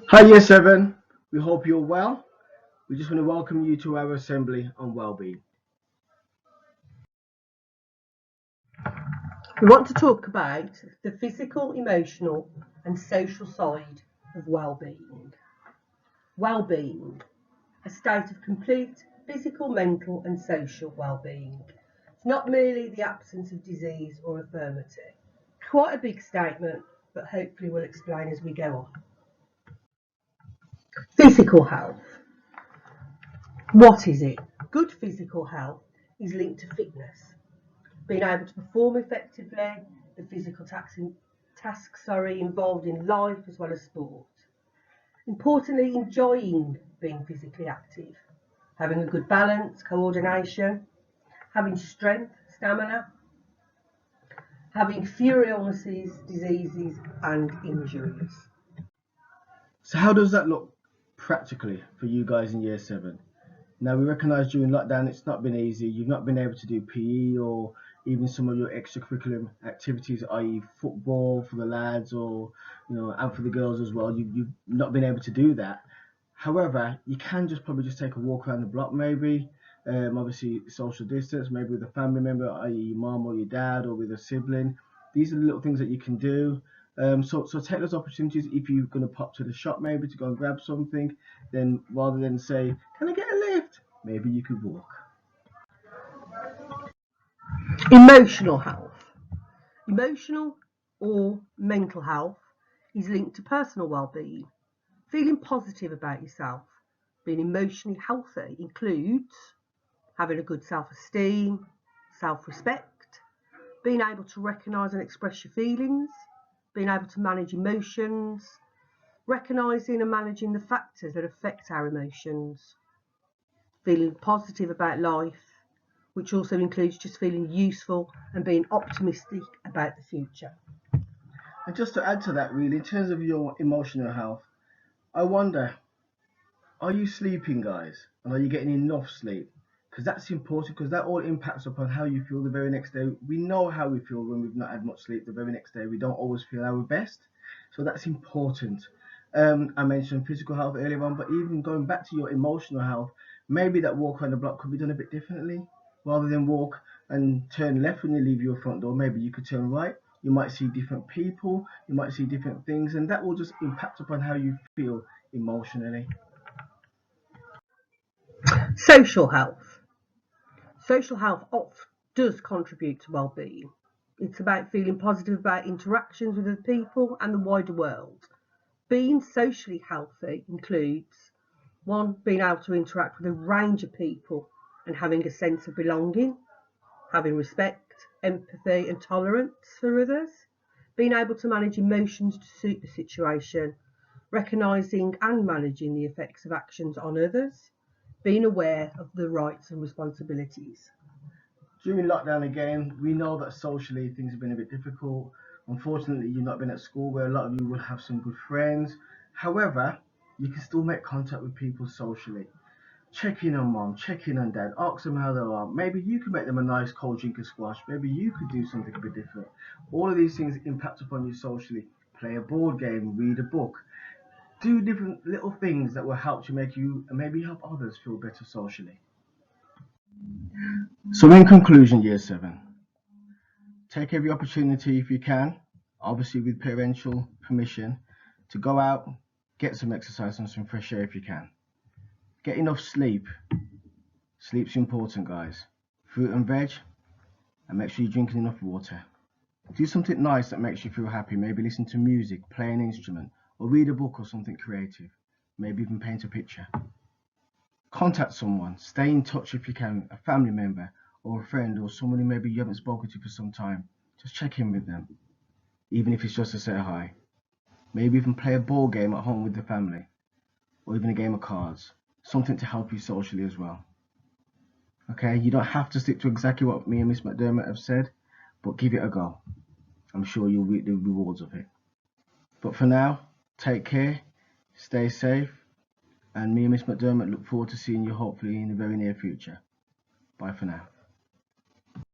Hi Year 7, we hope you're well. We just want to welcome you to our assembly on well-being. We want to talk about the physical, emotional and social side of well-being. Well-being, a state of complete physical, mental and social well-being. It's not merely the absence of disease or infirmity. Quite a big statement, but hopefully we'll explain as we go on. Physical health. What is it? Good physical health is linked to fitness, being able to perform effectively, the physical tasks involved in life as well as sport. Importantly, enjoying being physically active, having a good balance, coordination, having strength, stamina, having fewer illnesses, diseases and injuries. So how does that look practically for you guys in Year 7? Now, we recognise during lockdown it's not been easy. You've not been able to do PE or even some of your extracurricular activities, i.e. football for the lads or and for the girls as well. You've not been able to do that. However, you can probably just take a walk around the block maybe. Obviously social distance, maybe with a family member, i.e. your mom or your dad or with a sibling. These are the little things that you can do. So take those opportunities. If you're going to pop to the shop maybe to go and grab something, then rather than say, can I get a lift? Maybe you could walk. Emotional health. Emotional or mental health is linked to personal well-being. Feeling positive about yourself. Being emotionally healthy includes having a good self-esteem, self-respect, being able to recognise and express your feelings, being able to manage emotions, recognising and managing the factors that affect our emotions, feeling positive about life, which also includes just feeling useful and being optimistic about the future. And just to add to that, really, in terms of your emotional health, I wonder, are you sleeping, guys? And are you getting enough sleep? Because that's important, because that all impacts upon how you feel the very next day. We know how we feel when we've not had much sleep the very next day. We don't always feel our best. So that's important. I mentioned physical health earlier on, but even going back to your emotional health, maybe that walk around the block could be done a bit differently. Rather than walk and turn left when you leave your front door, maybe you could turn right. You might see different people, you might see different things, and that will just impact upon how you feel emotionally. Social health. Social health does contribute to well-being. It's about feeling positive about interactions with other people and the wider world. Being socially healthy includes 1. Being able to interact with a range of people and having a sense of belonging, having respect, empathy and tolerance for others, being able to manage emotions to suit the situation, recognising and managing the effects of actions on others, being aware of the rights and responsibilities. During lockdown again, we know that socially things have been a bit difficult. Unfortunately, you've not been at school where a lot of you will have some good friends. However, you can still make contact with people socially. Check in on mom, check in on dad, ask them how they are. Maybe you could make them a nice cold drink of squash. Maybe you could do something a bit different. All of these things impact upon you socially. Play a board game, read a book. Do different little things that will help you make you and maybe help others feel better socially. So in conclusion, Year 7, take every opportunity if you can, obviously with parental permission, to go out, get some exercise and some fresh air if you can. Get enough sleep. Sleep's important, guys. Fruit and veg, and make sure you're drinking enough water. Do something nice that makes you feel happy. Maybe listen to music, play an instrument, or read a book or something creative. Maybe even paint a picture. Contact someone. Stay in touch if you can, a family member or a friend or someone who maybe you haven't spoken to for some time. Just check in with them, even if it's just to say hi. Maybe even play a ball game at home with the family, or even a game of cards. Something to help you socially as well. Okay, you don't have to stick to exactly what me and Miss McDermott have said, but give it a go. I'm sure you'll reap the rewards of it. But for now, take care, stay safe, and me and Miss McDermott look forward to seeing you hopefully in the very near future. Bye for now.